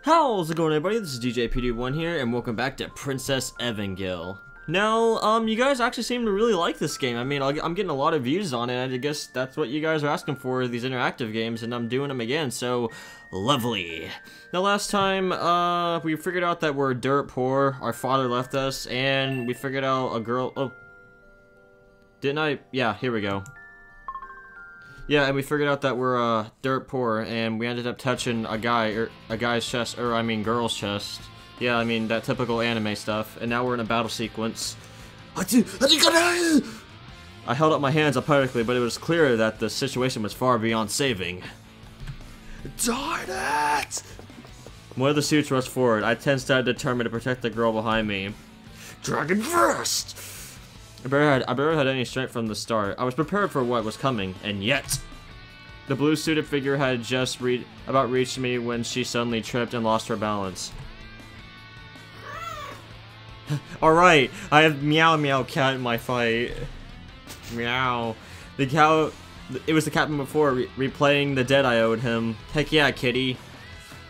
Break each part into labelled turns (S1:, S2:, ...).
S1: How's it going, everybody? This is DJ PD1 here, and welcome back to Princess Evangile. Now, you guys actually seem to really like this game. I mean, I'm getting a lot of views on it. I guess that's what you guys are asking for, these interactive games, and I'm doing them again, so lovely. Now, last time, we figured out that we're dirt poor, our father left us, and we figured out a girl... Oh. Didn't I? Yeah, here we go. Yeah, and we figured out that we're, dirt poor, and we ended up touching a guy's chest, or I mean girl's chest. Yeah, I mean, that typical anime stuff, and now we're in a battle sequence. I held up my hands appropriately, but it was clear that the situation was far beyond saving. Darn it! One of the suits rushed forward. I tensed out, determined to protect the girl behind me. Dragon first! I barely had any strength from the start. I was prepared for what was coming, and yet... The blue-suited figure had just about reached me when she suddenly tripped and lost her balance. Alright, I have Meow Meow Cat in my fight. Meow. The cow... It was the captain before, replaying the debt I owed him. Heck yeah, kitty.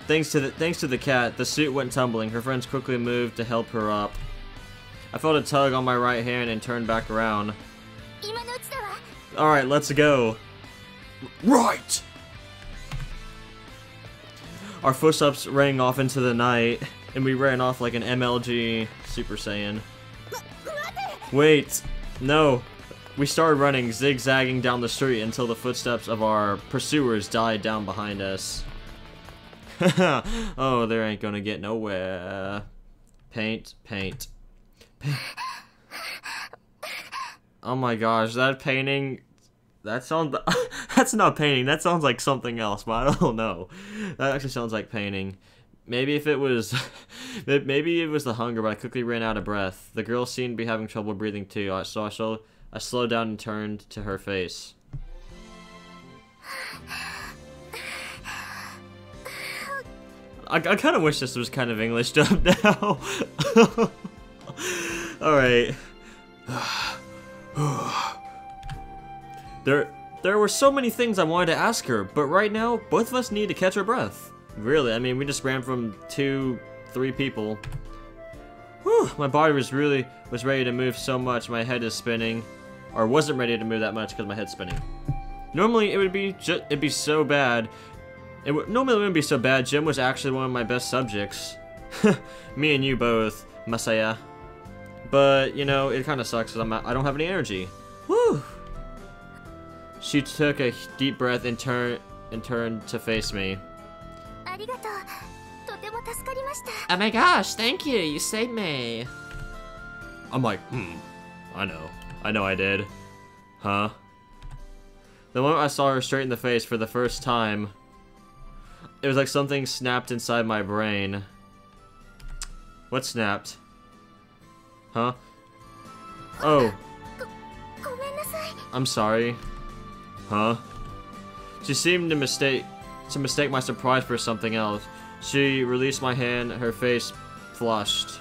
S1: Thanks to the cat, the suit went tumbling. Her friends quickly moved to help her up. I felt a tug on my right hand and turned back around. Alright, let's go. Right! Our footsteps rang off into the night, and we ran off like an MLG Super Saiyan. Wait, no. We started running, zigzagging down the street until the footsteps of our pursuers died down behind us. Oh, there ain't gonna get nowhere. Paint, paint. Oh my gosh, that painting, that sounds, that's not painting, that sounds like something else, but I don't know. That actually sounds like painting. Maybe if it was, maybe it was the hunger, but I quickly ran out of breath. The girl seemed to be having trouble breathing too, so I slowed down and turned to her face. I kind of wish this was kind of English dub now. Alright. There were so many things I wanted to ask her, but right now, both of us need to catch our breath. Really, I mean, we just ran from 2-3 people. Whew, my body was ready to move so much, my head is spinning. Or wasn't ready to move that much because my head's spinning. Normally, it'd be so bad. Normally it wouldn't be so bad. Jim was actually one of my best subjects. Me and you both, Masaya. But, you know, it kind of sucks because I don't have any energy. Woo! She took a deep breath and turned to face me. Oh my gosh, thank you, you saved me. I'm like, I know I did. Huh? The moment I saw her straight in the face for the first time, it was like something snapped inside my brain. What snapped? Huh? Oh. I'm sorry. Huh? She seemed to mistake my surprise for something else. She released my hand, her face flushed.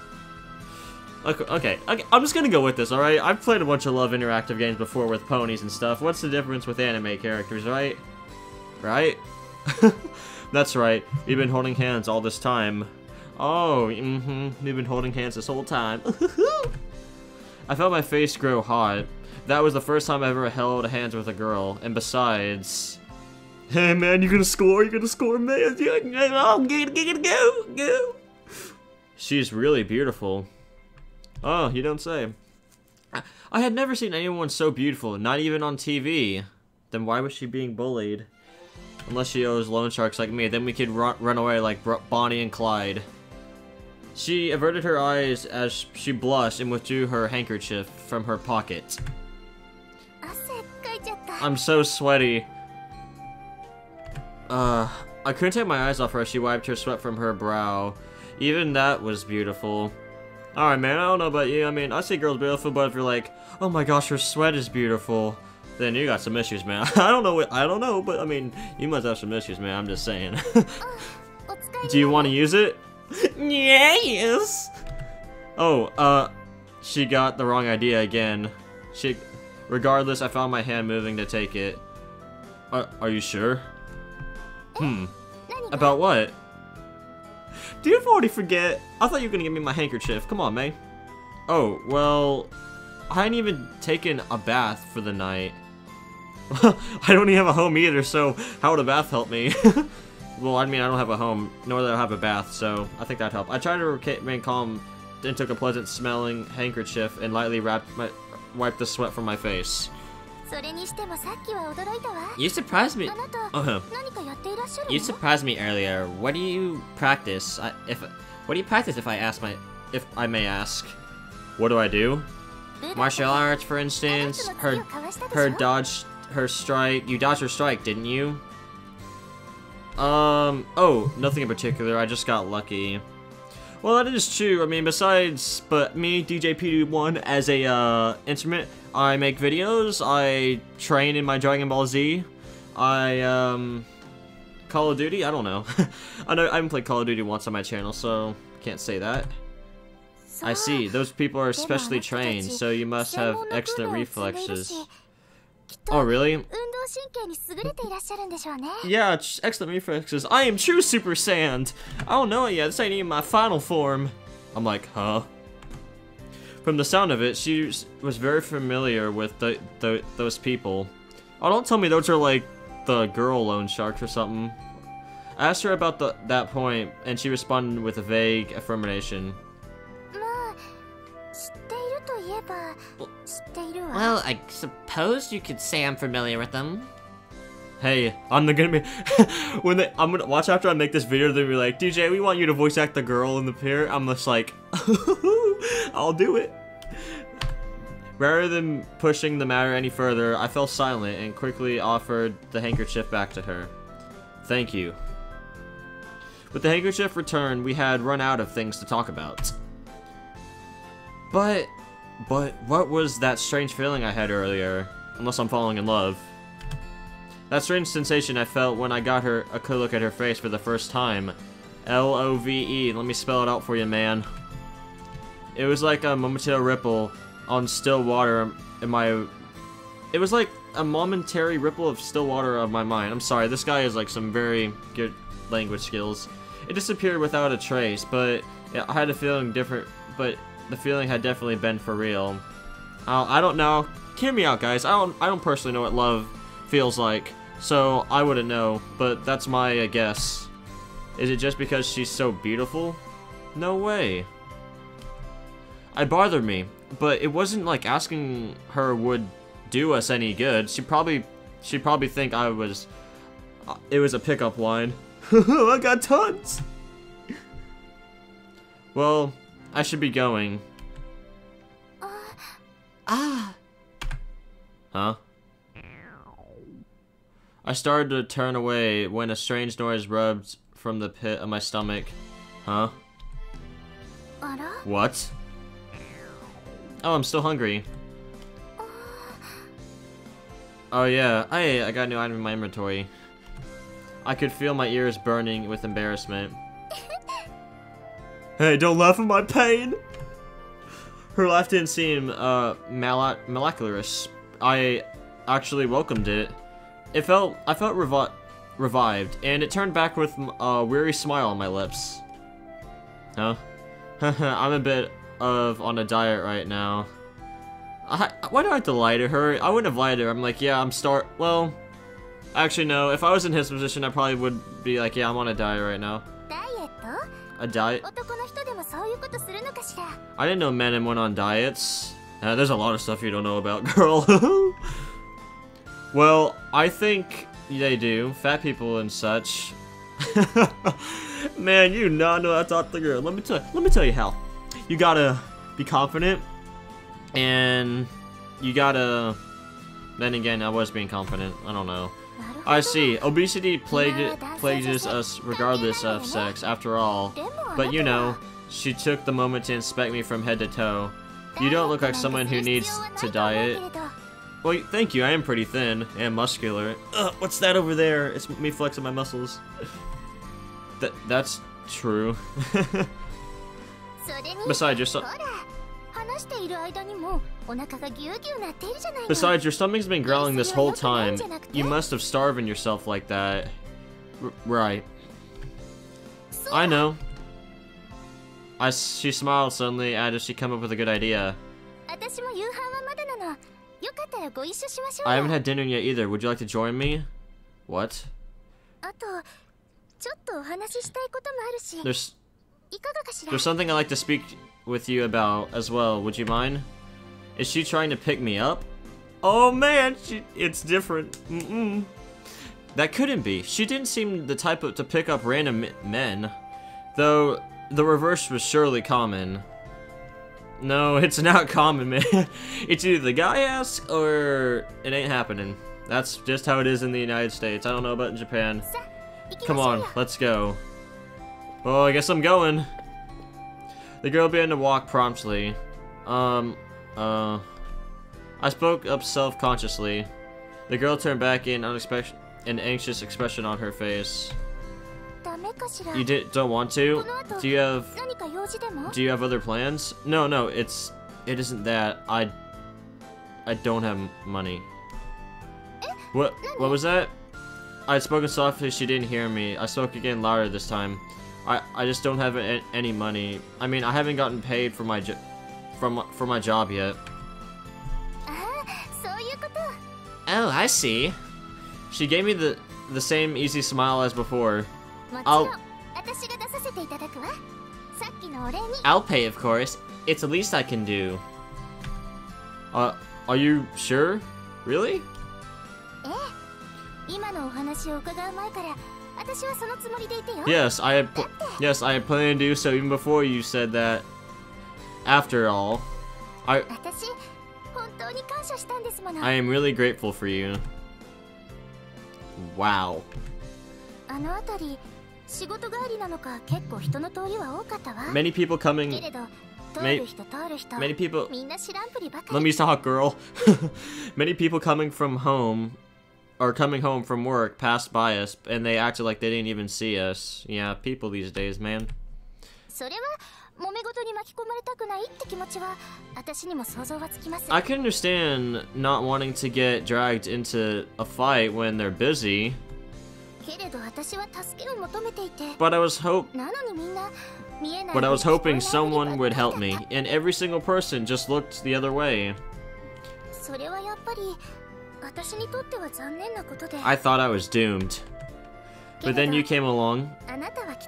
S1: Okay, I'm just gonna go with this, alright? I've played a bunch of Love interactive games before with ponies and stuff. What's the difference with anime characters, right? Right? That's right. We've been holding hands all this time. Oh, we've been holding hands this whole time. I felt my face grow hot. That was the first time I ever held hands with a girl. And besides... Hey man, you gonna score? You gonna score, man? Oh, go! She's really beautiful. Oh, you don't say. I had never seen anyone so beautiful, not even on TV. Then why was she being bullied? Unless she owes loan sharks like me, then we could run away like Bonnie and Clyde. She averted her eyes as she blushed and withdrew her handkerchief from her pocket. I'm so sweaty. I couldn't take my eyes off her as she wiped her sweat from her brow. Even that was beautiful. Alright man, I don't know about you, I mean, I see girls beautiful, but if you're like, oh my gosh, her sweat is beautiful, then you got some issues, man. I don't know, but I mean, you must have some issues, man, I'm just saying. Do you want to use it? Yes! Oh, she got the wrong idea again. Regardless, I found my hand moving to take it. Are you sure? About what? Do you already forget? I thought you were gonna give me my handkerchief. Come on, May. Oh, well, I hadn't even taken a bath for the night. I don't even have a home either, so how would a bath help me? Well, I mean, I don't have a home, nor do I have a bath, so I think that'd help. I tried to remain calm, then took a pleasant-smelling handkerchief and lightly wiped the sweat from my face. You surprised me. You surprised me earlier. What do you practice? What do you practice, if I may ask? What do I do? Martial arts, for instance. Her strike. You dodged her strike, didn't you? Oh, nothing in particular. I just got lucky. Well, that is true. I mean, but me, DJ PD1, as a, instrument, I make videos, I train in my Dragon Ball Z, Call of Duty? I don't know. I haven't played Call of Duty once on my channel, so can't say that. I see. Those people are specially trained, so you must have excellent reflexes. Oh, really? Yeah, excellent reflexes. I am true Super Saiyan. I don't know it yet. This ain't even my final form. I'm like, huh? From the sound of it, she was very familiar with those people. Oh, don't tell me those are like the girl loan sharks or something. I asked her about that point, and she responded with a vague affirmation. Well, I suppose you could say I'm familiar with them. Hey, I'm gonna be I'm gonna watch after I make this video. They'll be like, DJ, we want you to voice act the girl in the pier. I'm just like, I'll do it. Rather than pushing the matter any further, I fell silent and quickly offered the handkerchief back to her. Thank you. With the handkerchief returned, we had run out of things to talk about. But what was that strange feeling I had earlier? Unless I'm falling in love. That strange sensation I felt when I got a good look at her face for the first time. L-O-V-E. Let me spell it out for you, man. It was like a momentary ripple on still water in my... It was like a momentary ripple of still water of my mind. I'm sorry, this guy has like some very good language skills. It disappeared without a trace, but I had a feeling different, but the feeling had definitely been for real. I don't know. Hear me out, guys. I don't personally know what love feels like, so I wouldn't know, but that's my guess. Is it just because she's so beautiful? No way. It bothered me, but it wasn't like asking her would do us any good. She'd probably think it was a pickup line. I got tons. Well, I should be going. Huh? I started to turn away when a strange noise rubbed from the pit of my stomach. Huh? What? Oh, I'm still hungry. Oh yeah, I got a new item in my inventory. I could feel my ears burning with embarrassment. Hey, don't laugh at my pain! Her laugh didn't seem, miraculous. I actually welcomed it. I felt revived, and it turned back with a weary smile on my lips. Huh? I'm a bit on a diet right now. Why do I have to lie to her? I wouldn't have lied to her. I'm like, yeah, well, actually no, if I was in his position, I probably would be like, yeah, I'm on a diet right now. A diet? I didn't know men went on diets. There's a lot of stuff you don't know about, girl. Well, I think they do. Fat people and such. Man, you not know how to talk to the girl. Let me tell you how. You gotta be confident, and you gotta... Then again, I was being confident. I don't know. I see. Obesity plagues us regardless of sex, after all. But you know, she took the moment to inspect me from head to toe. You don't look like someone who needs to diet. Well, thank you. I am pretty thin and muscular. What's that over there? It's me flexing my muscles. That's true. Besides, your stomach's been growling this whole time. You must have starving yourself like that. Right. I know. She smiled suddenly, as if she come up with a good idea. I haven't had dinner yet either. Would you like to join me? What? There's something I'd like to speak with you about as well. Would you mind? Is she trying to pick me up? Oh man, it's different. That couldn't be. She didn't seem the type to pick up random men. Though, the reverse was surely common. No, it's not common, man. It's either the guy asks, or it ain't happening. That's just how it is in the United States. I don't know about in Japan. Come on, let's go. Well, I guess I'm going. The girl began to walk promptly. I spoke up self-consciously. The girl turned back in an anxious expression on her face. You don't want to? Do you have other plans? No, it isn't that. I don't have money. What was that? I had spoken softly, she didn't hear me. I spoke again louder this time. I just don't have any money. I mean, I haven't gotten paid for my job yet. Oh, I see. She gave me the same easy smile as before. I'll pay, of course. It's the least I can do. Are you sure? Really? Yes, I had planned to do so even before you said that. After all, I am really grateful for you. Wow. Many people coming. Many people. Let me talk, girl. Many people coming home from work passed by us, and they acted like they didn't even see us. Yeah, people these days, man. I can understand not wanting to get dragged into a fight when they're busy. But I was hoping someone would help me, and every single person just looked the other way. I thought I was doomed. But then you came along.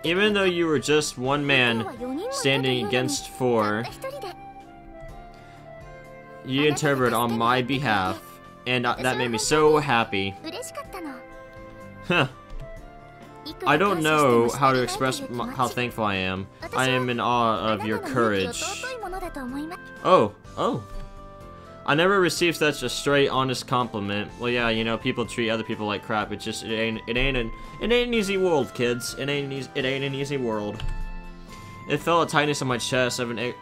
S1: Even though you were just one man standing against four, you interpreted on my behalf, and that made me so happy. Huh. I don't know how to express how thankful I am. I am in awe of your courage. Oh. I never received such a straight, honest compliment. Well, yeah, you know, people treat other people like crap. It ain't an easy world, kids. It ain't an easy world. It felt a tightness in my chest of an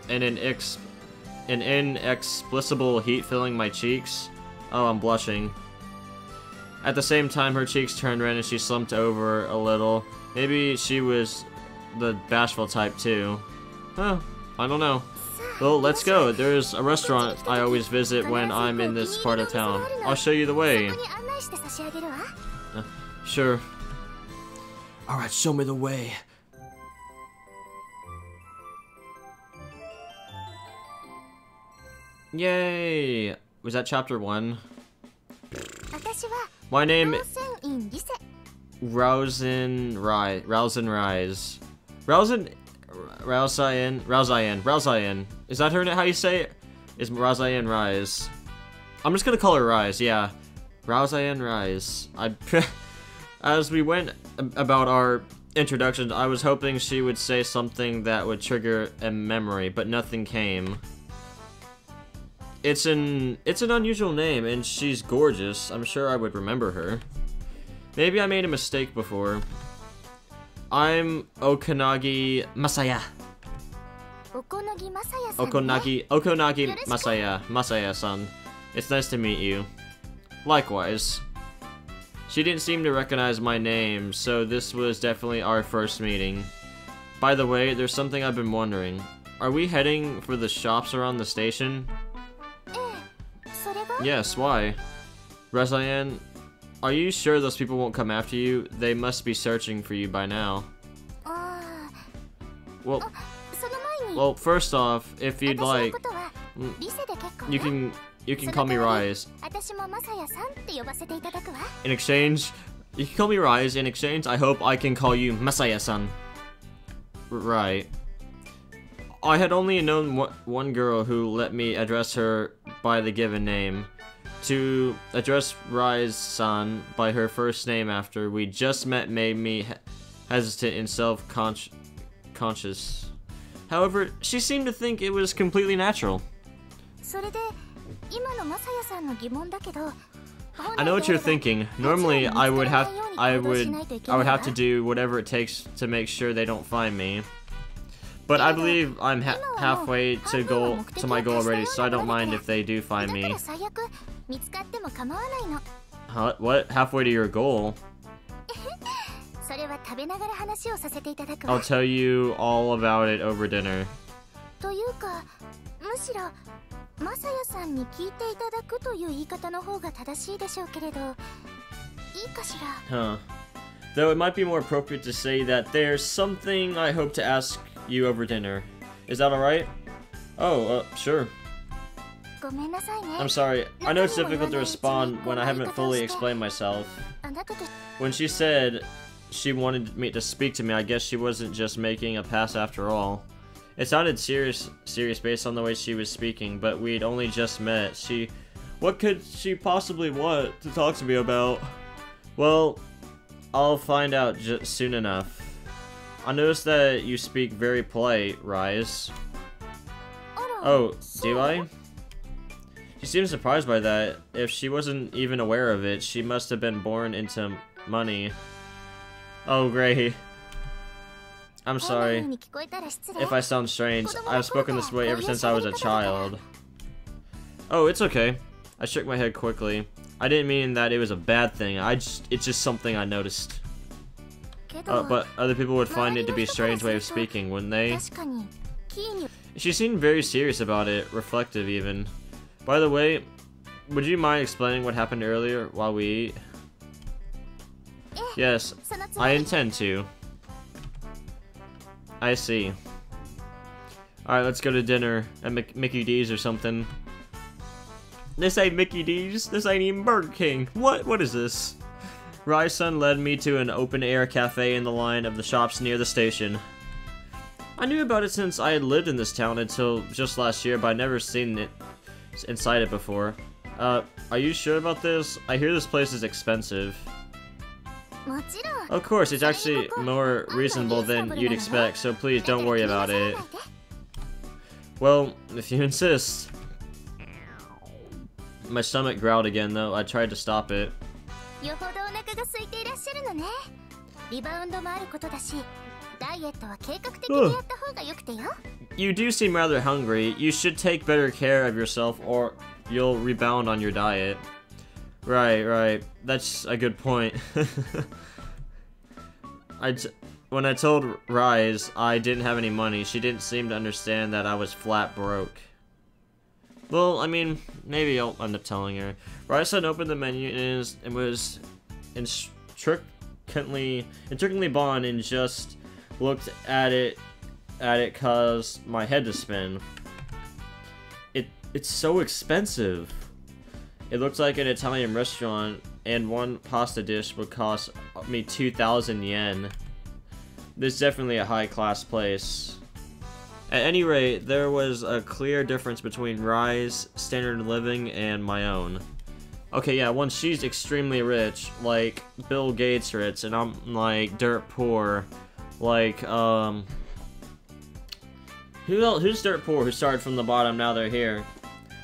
S1: inexplicable heat filling my cheeks. Oh, I'm blushing. At the same time, her cheeks turned red and she slumped over a little. Maybe she was the bashful type too. Huh, I don't know. Well, let's go. There's a restaurant I always visit when I'm in this part of town. I'll show you the way. Sure. Alright, show me the way. Yay! Was that chapter 1? My name is Rauzen Rauzayan. Is that how you say it? Is Rauzayan Rise? I'm just gonna call her Rise, yeah. Rauzayan Rise. As we went about our introductions, I was hoping she would say something that would trigger a memory, but nothing came. It's an unusual name, and she's gorgeous. I'm sure I would remember her. Maybe I made a mistake before. I'm Okonagi Masaya. Okonagi Masaya. Masaya-san. It's nice to meet you. Likewise. She didn't seem to recognize my name, so this was definitely our first meeting. By the way, there's something I've been wondering. Are we heading for the shops around the station? Yes, why? Rezayan, are you sure those people won't come after you? They must be searching for you by now. well, first off, if you'd like, you can call me Rise. In exchange, you can call me Rise. In exchange, I hope I can call you Masaya-san. Right. I had only known one girl who let me address her by the given name. To address Rise-san by her first name after we just met made me hesitant and self-conscious. However, she seemed to think it was completely natural. I know what you're thinking. Normally, I would have to do whatever it takes to make sure they don't find me. But I believe I'm halfway to my goal already, so I don't mind if they do find me. Huh? What? Halfway to your goal? I'll tell you all about it over dinner. Huh. Though it might be more appropriate to say that there's something I hope to ask you over dinner. Is that alright? Oh, sure. I'm sorry. I know it's difficult to respond when I haven't fully explained myself. When she said she wanted me to speak to me, I guess she wasn't just making a pass after all. It sounded serious based on the way she was speaking, but we'd only just met. What could she possibly want to talk to me about? Well, I'll find out soon enough. I noticed that you speak very polite, Rise. Oh, do I? She seemed surprised by that. If she wasn't even aware of it, she must have been born into money. Oh, great. I'm sorry if I sound strange. I've spoken this way ever since I was a child. Oh, it's okay. I shook my head quickly. I didn't mean that it was a bad thing. It's just something I noticed. But other people would find it to be a strange way of speaking, wouldn't they? She seemed very serious about it, reflective even. By the way, would you mind explaining what happened earlier while we eat? Yes, I intend to. I see. Alright, let's go to dinner at Mickey D's or something. This ain't Mickey D's. This ain't even Burger King. What is this? Rai-san led me to an open-air cafe in the line of the shops near the station. I knew about it since I had lived in this town until just last year, but I'd never seen it inside it before. Are you sure about this? I hear this place is expensive. Of course, it's actually more reasonable than you'd expect, so please don't worry about it. Well, if you insist. My stomach growled again, though. I tried to stop it. You do seem rather hungry. You should take better care of yourself or you'll rebound on your diet. Right. That's a good point. When I told Rise I didn't have any money, she didn't seem to understand that I was flat broke. Well, I mean, maybe I'll end up telling her. Rise had opened the menu and was intricately bond and just looked at it caused my head to spin. It's so expensive. It looks like an Italian restaurant, and one pasta dish would cost me 2,000 yen. This is definitely a high-class place. At any rate, there was a clear difference between Rai's standard of living and my own. Okay, yeah, one, she's extremely rich, like Bill Gates rich, and I'm like dirt poor, like who's dirt poor who started from the bottom, now they're here?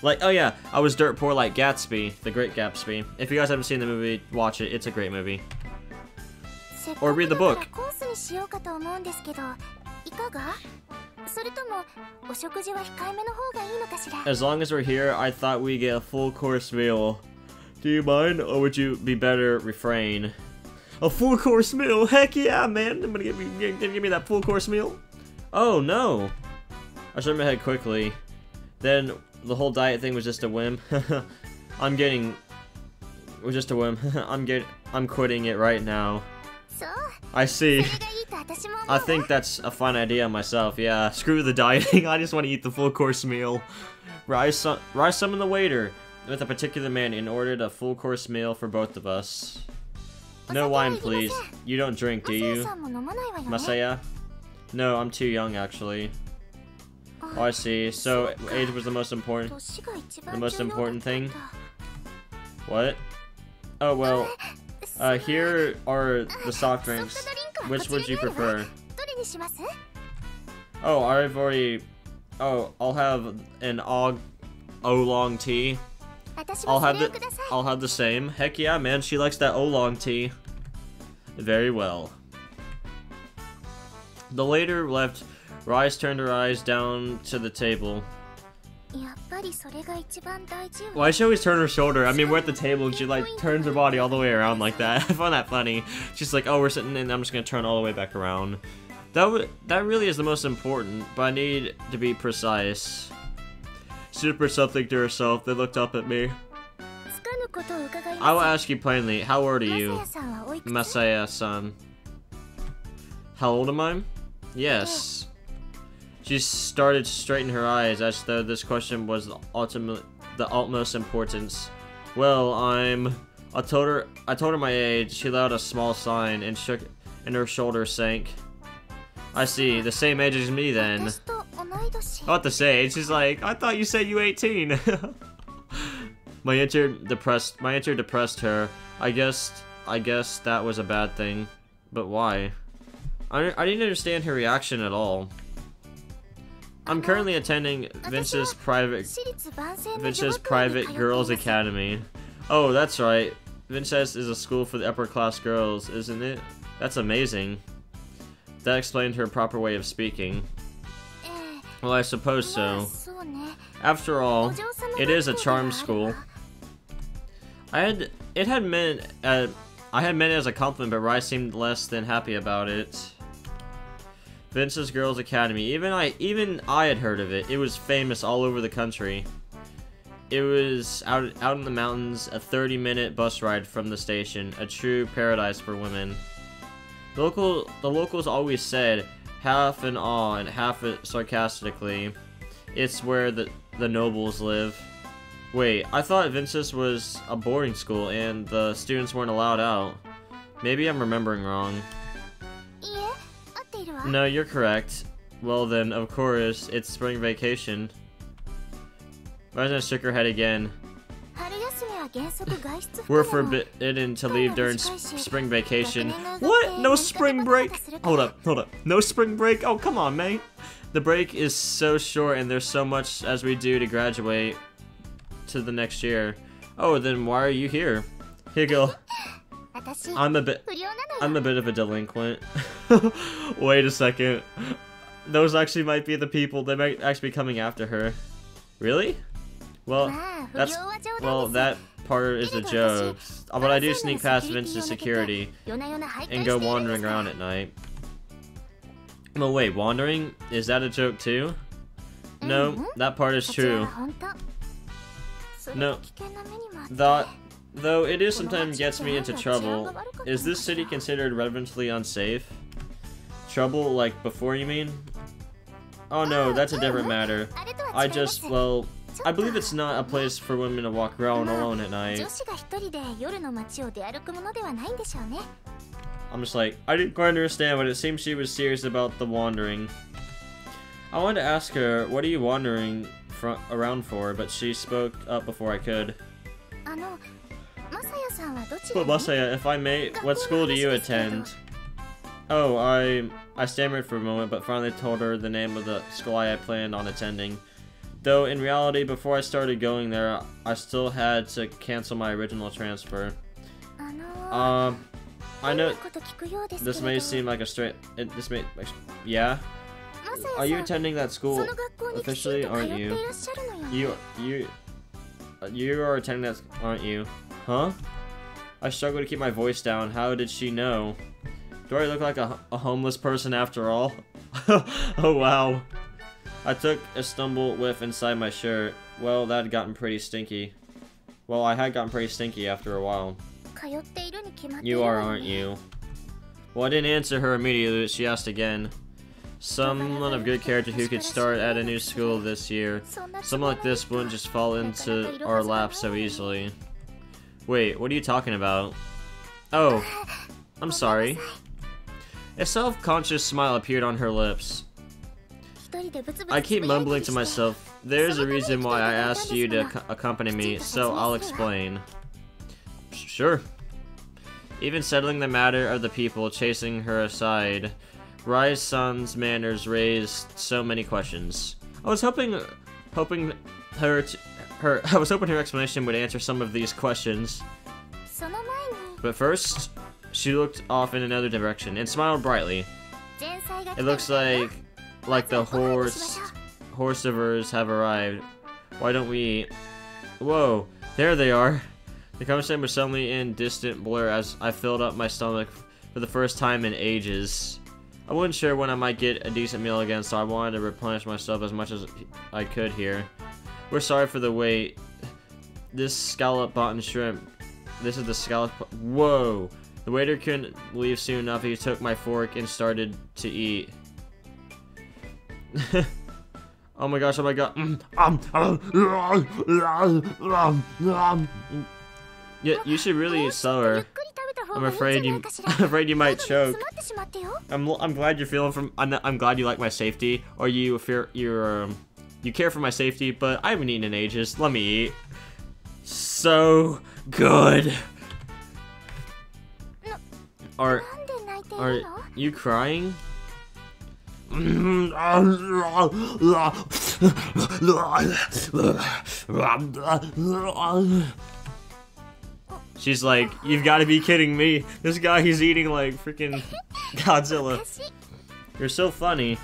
S1: Like, oh yeah, I was dirt poor like Gatsby, the Great Gatsby. If you guys haven't seen the movie, watch it, it's a great movie. Or read the book. As long as we're here, I thought we'd get a full course meal. Do you mind, or would you be better refrain? A full course meal? Heck yeah, man! I'm gonna give me that full course meal. Oh no! I shook my head quickly. Then the whole diet thing was just a whim. It was just a whim. I'm quitting it right now. I see. I think that's a fine idea myself, yeah. Screw the dieting, I just want to eat the full course meal. Rise summon the waiter with a particular man and ordered a full course meal for both of us. No wine, please. You don't drink, do you? Masaya? No, I'm too young, actually. Oh, I see. So, age was the most important thing? What? Oh, well, here are the soft drinks. Which would you prefer? Oh, I've already... Oh, I'll have an oolong tea. I'll have the same. Heck yeah, man, she likes that oolong tea. Very well. The waiter left. Rise turned her eyes down to the table. Why she always turn her shoulder? I mean, we're at the table and she like turns her body all the way around like that. I find that funny. She's like, oh, we're sitting and I'm just gonna turn all the way back around. That really is the most important, but I need to be precise. Super something to herself, they looked up at me. I will ask you plainly, how old are you? Masaya-san. How old am I? Yes. She started to straighten her eyes as though this question was the utmost importance. Well, I told her my age. She let out a small sign and her shoulders sank. I see, the same age as me then. Not the same. She's like, I thought you said you 18. My answer depressed her. I guess that was a bad thing. But why? I didn't understand her reaction at all. I'm currently attending Vince's private girls academy. Oh, that's right. Vince's is a school for the upper class girls, isn't it? That's amazing. That explained her proper way of speaking. Well, I suppose so. After all, it is a charm school. I had meant it as a compliment, but Rai seemed less than happy about it. Vince's Girls Academy. Even I had heard of it. It was famous all over the country. It was out in the mountains, a 30-minute bus ride from the station, a true paradise for women. The locals always said, half in awe and half sarcastically, it's where the nobles live. Wait, I thought Vince's was a boarding school and the students weren't allowed out. Maybe I'm remembering wrong. No, you're correct. Well then, of course, it's spring vacation. Resident shook her head again. We're forbidden to leave during spring vacation. What? No spring break? Hold up. No spring break? Oh, come on, mate. The break is so short and there's so much as we do to graduate to the next year. Oh, then why are you here? Here you go. I'm a bit of a delinquent. Wait a second. Those actually might be the people that might actually be coming after her. Really? Well, that part is a joke. But I do sneak past Vince's security and go wandering around at night. Well, wait, wandering? Is that a joke too? No, that part is true. No, though it is sometimes gets me into trouble. Is this city considered relatively unsafe? Trouble like before, you mean? Oh no, that's a different matter. I believe it's not a place for women to walk around alone at night. I'm just like, I didn't quite understand, but it seems she was serious about the wandering. I wanted to ask her, what are you wandering around for, but she spoke up before I could. But Masaya, if I may, what school do you attend? Oh, I stammered for a moment, but finally told her the name of the school I had planned on attending. Though, in reality, before I started going there, I still had to cancel my original transfer. I know this may seem like a yeah? Are you attending that school officially, aren't you? You are attending that, aren't you? Huh? I struggle to keep my voice down. How did she know? Do I look like a homeless person after all? Oh wow. I took a stumble whiff inside my shirt. Well, that had gotten pretty stinky. Well, I had gotten pretty stinky after a while. You are, aren't you? Well, I didn't answer her immediately, but she asked again. Someone of good character who could start at a new school this year. Someone like this wouldn't just fall into our lap so easily. Wait, what are you talking about? Oh, I'm sorry. A self-conscious smile appeared on her lips. I keep mumbling to myself, there's a reason why I asked you to accompany me, so I'll explain. Sure. Even settling the matter of the people chasing her aside, Rai-san's manners raised so many questions. I was hoping her explanation would answer some of these questions. But first, she looked off in another direction and smiled brightly. It looks like the horsivers have arrived. Why don't we eat? Whoa, there they are. The conversation was suddenly in distant blur as I filled up my stomach for the first time in ages. I wasn't sure when I might get a decent meal again, so I wanted to replenish myself as much as I could here. We're sorry for the wait. This scallop button shrimp. This is the scallop. Whoa! The waiter couldn't leave soon enough. He took my fork and started to eat. Oh my gosh! Oh my god! Yeah, you should really eat slower. I'm afraid you might choke. I'm glad you're feeling from. I'm glad you like my safety, or you care for my safety. But I haven't eaten in ages. Let me eat. So good. Are you crying? She's like, you've got to be kidding me. This guy, he's eating like freaking Godzilla. You're so funny.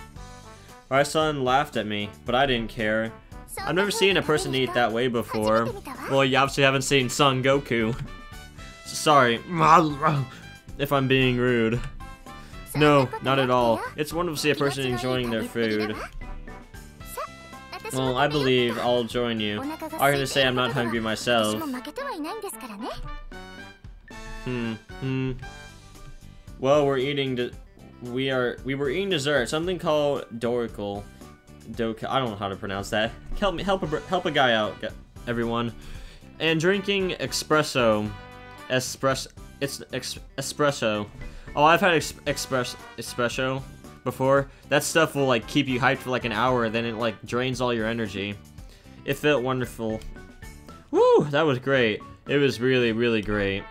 S1: My son laughed at me, but I didn't care. I've never seen a person eat that way before. Well, you obviously haven't seen Son Goku. Sorry if I'm being rude. No, not at all. It's wonderful to see a person enjoying their food. Well, I believe I'll join you. I'm gonna say I'm not hungry myself. Well, we were eating dessert, something called Doka. I don't know how to pronounce that. Help a guy out, everyone. And drinking espresso. It's espresso. Oh, I've had espresso before. That stuff will like keep you hyped for like an hour, then it like drains all your energy. It felt wonderful. Woo, that was great. It was really, really great.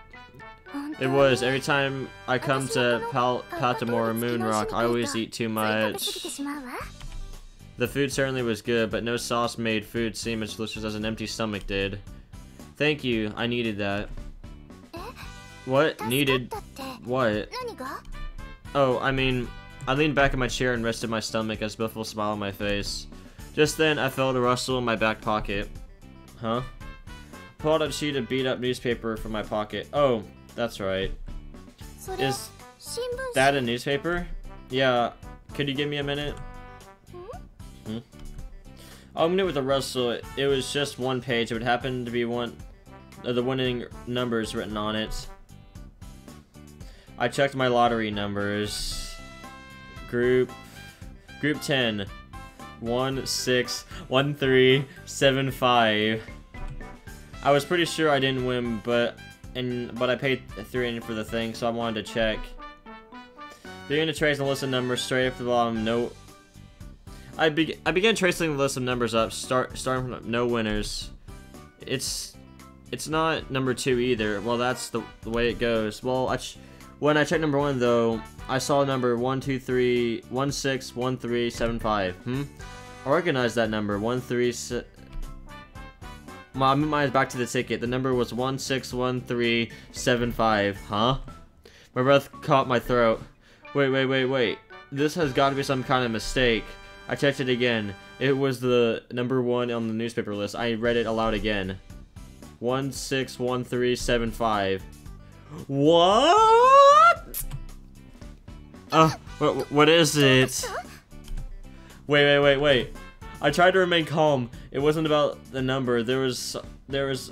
S1: It was. Every time I come to Patamore Moon Rock, I always eat too much. The food certainly was good, but no sauce made food seem as delicious as an empty stomach did. Thank you, I needed that. What? Needed? What? Oh, I mean, I leaned back in my chair and rested my stomach as a blissful smile on my face. Just then, I felt a rustle in my back pocket. Huh? Pulled out a sheet of beat-up newspaper from my pocket. Oh, that's right. Is that a newspaper? Yeah. Could you give me a minute? I opened it with a rustle. It was just one page. It would happen to be one of the winning numbers written on it. I checked my lottery numbers. Group 10. 161375. I was pretty sure I didn't win, but I paid $3 for the thing, so I wanted to check. Began to trace the list of numbers straight up to the bottom. No. I began tracing the list of numbers up, starting from no winners. It's not number 2 either. Well, that's the way it goes. Well, when I checked number 1 though, I saw number 161375. I recognize that number. 13. I moved my eyes back to the ticket. The number was 161375. Huh? My breath caught my throat. Wait. This has got to be some kind of mistake. I checked it again. It was the number 1 on the newspaper list. I read it aloud again. 161375. What? What is it? Wait. I tried to remain calm. It wasn't about the number. There was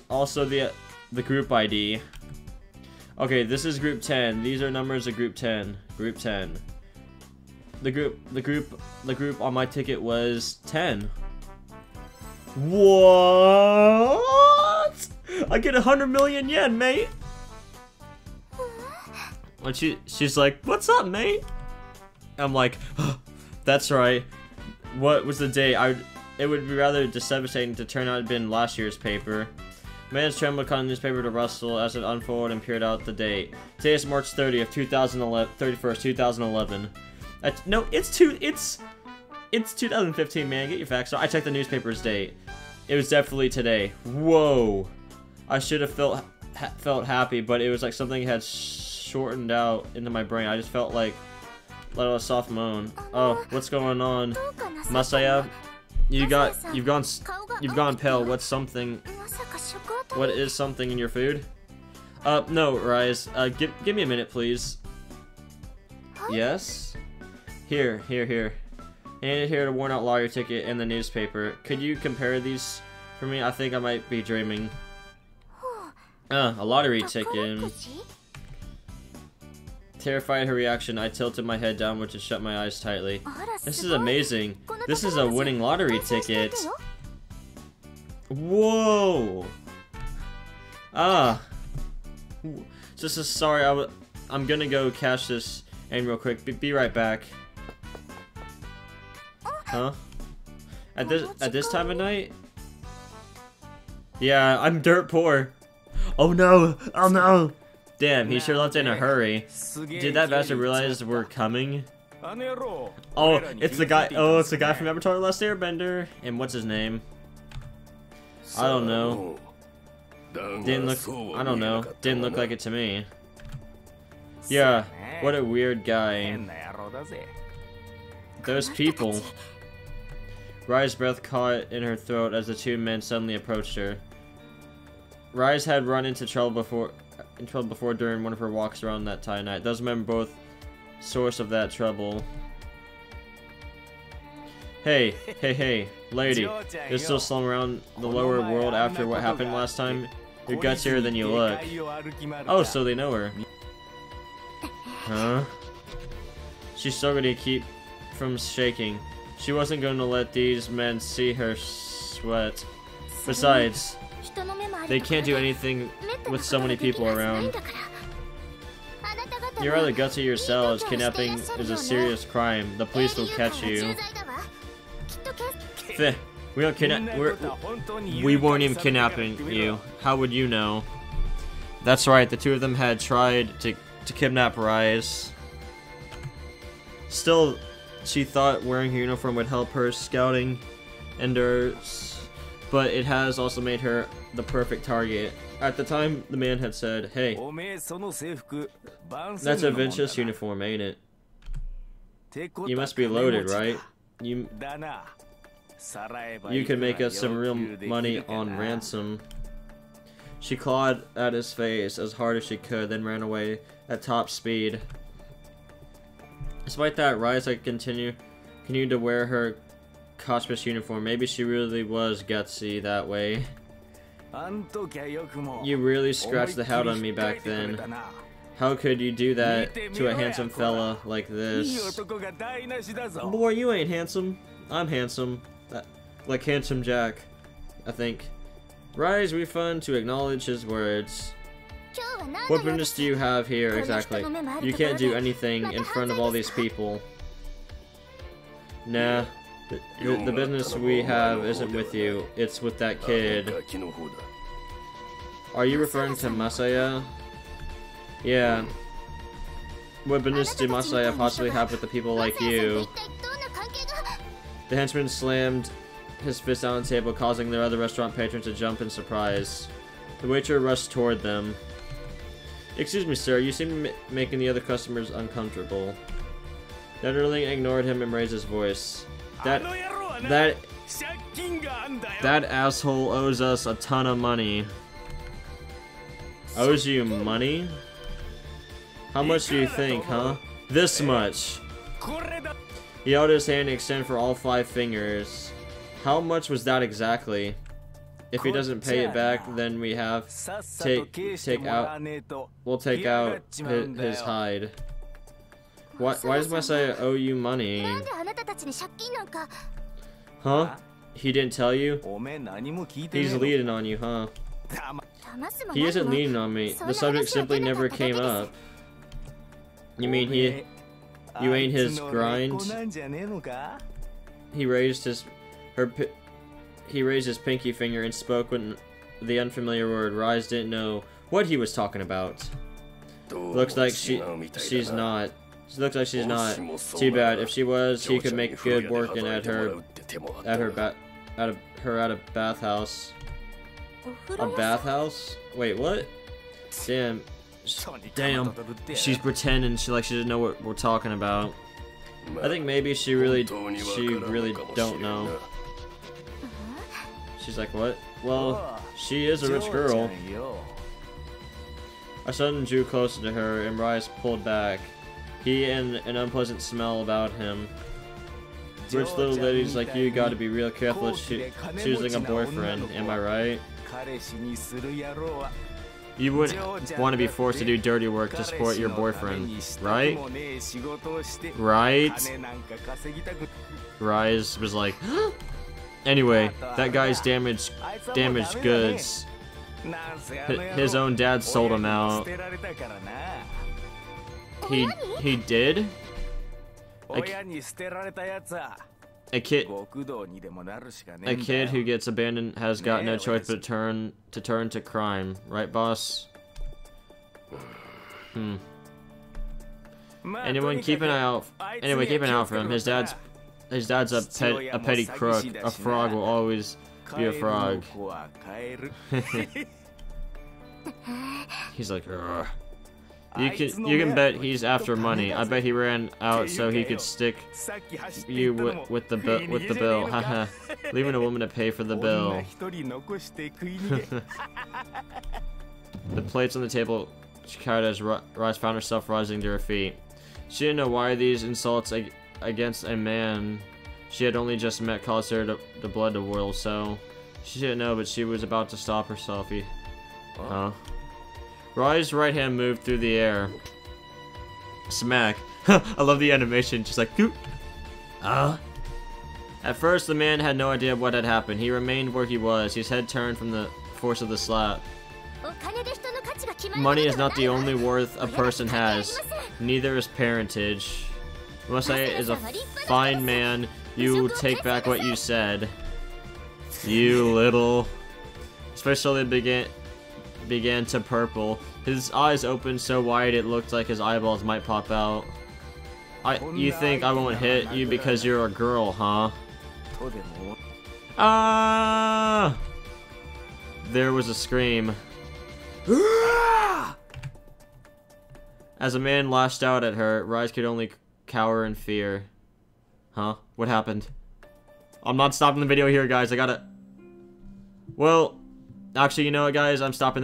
S1: also the group ID. Okay, this is group 10. These are numbers of group 10. Group 10. The group on my ticket was 10. What? I get 100 million yen, mate. And she's like, "What's up, mate?" I'm like, oh, "That's right. What was the day? It would be rather devastating to turn out it had been last year's paper." Man's trembled, caught the newspaper to rustle as it unfolded and peered out the date. Today is March 30th, 31st, 2011. No, it's 2015, man. Get your facts. So I checked the newspaper's date. It was definitely today. Whoa. I should have felt happy, but it was like something had shortened out into my brain. I just felt like a soft moan. Oh, what's going on, Masaya? You've gone pale. What's something? What is something in your food? No, Rise. Give me a minute, please. Yes. Here. Handed here to worn out lottery ticket and the newspaper. Could you compare these for me? I think I might be dreaming. A lottery ticket. Terrified her reaction, I tilted my head downwards and shut my eyes tightly. This is amazing. This is a winning lottery ticket. Whoa. Sorry, I'm gonna go cash this in real quick. Be right back. Huh? At this time of night? Yeah, I'm dirt poor. Oh no! Oh no! Damn, he sure left in a hurry. Did that bastard realize we're coming? Oh, it's the guy. Oh, it's the guy from Avatar: The Last Airbender. And what's his name? I don't know. Didn't look. I don't know. Didn't look like it to me. Yeah, what a weird guy. Those people. Rai's breath caught in her throat as the two men suddenly approached her. Rise had run into trouble before during one of her walks around that time night. Those men were both source of that trouble. Hey, lady, you're still slung around the lower world after what happened last time? You're gutsier than you look. Oh, so they know her. Huh? She struggled to keep from shaking. She wasn't going to let these men see her sweat. Besides, they can't do anything with so many people around. You're rather gutsy yourselves. Kidnapping is a serious crime. The police will catch you. We don't kidnap. We weren't even kidnapping you. How would you know? That's right. The two of them had tried to kidnap Rise. Still, she thought wearing her uniform would help her scouting endeavors, but it has also made her the perfect target. At the time, the man had said, "Hey, that's a Vinicius uniform, ain't it? You must be loaded, right? You can make us some real money on ransom." She clawed at his face as hard as she could, then ran away at top speed. Despite that, Rise had continued to wear her Cosmos uniform. Maybe she really was gutsy that way. You really scratched the hell out of me back then. How could you do that to a handsome fella like this? Boy, you ain't handsome. I'm handsome. Like Handsome Jack, I think. Rise refund to acknowledge his words. What business do you have here exactly? You can't do anything in front of all these people. Nah, the business we have isn't with you, it's with that kid. Are you referring to Masaya? Yeah. What business did Masaya possibly have with the people like you? The henchman slammed his fist on the table, causing the other restaurant patrons to jump in surprise. The waiter rushed toward them. Excuse me, sir, you seem to be making the other customers uncomfortable. The underling ignored him and raised his voice. That asshole owes us a ton of money. Owes you money? How much do you think, huh? This much. He held his hand and extended for all 5 fingers. How much was that exactly? If he doesn't pay it back, then we have we'll take out his hide. Why does Masaya owe you money? Huh? He didn't tell you? He's leading on you, huh? He isn't leaning on me. The subject simply never came up. You mean you ain't his grind? He raised his pinky finger and spoke with the unfamiliar word. Rise didn't know what he was talking about. Looks like she's not. She looks like she's not. Too bad. If she was, he could make good working at a bathhouse. A bathhouse? Wait, what? Damn. Damn. She's pretending she doesn't know what we're talking about. I think maybe she really don't know. She's like, what? Well, she is a rich girl. I suddenly drew closer to her, and Rise pulled back. He and an unpleasant smell about him. Rich little ladies like you gotta be real careful choosing a boyfriend, am I right? You wouldn't want to be forced to do dirty work to support your boyfriend, right? Right? Rise was like, anyway, that guy's damaged goods. His own dad sold him out. He did? A kid who gets abandoned has got no choice but to turn to crime, right, boss? Anyway, keep an eye out for him. His dad's a petty crook. A frog will always be a frog. He's like, ugh. You can bet he's after money. I bet he ran out so he could stick you with the bill. Haha. Leaving a woman to pay for the bill. The plates on the table chattered as Rise found herself rising to her feet. She didn't know why these insults against a man she had only just met caused her the blood to whirl. So she didn't know, but she was about to stop herself. Huh? Rai's right hand moved through the air. Smack. I love the animation, just like, goop. At first, the man had no idea what had happened. He remained where he was, his head turned from the force of the slap. Money is not the only worth a person has. Neither is parentage. Masaya is a fine man. You take back what you said. You little... Especially began to purple. His eyes opened so wide it looked like his eyeballs might pop out. You think I won't hit you because you're a girl, huh? Ah! There was a scream. As a man lashed out at her, Rise could only cower in fear. Huh? What happened? I'm not stopping the video here, guys. I gotta... Well, actually, you know what, guys? I'm stopping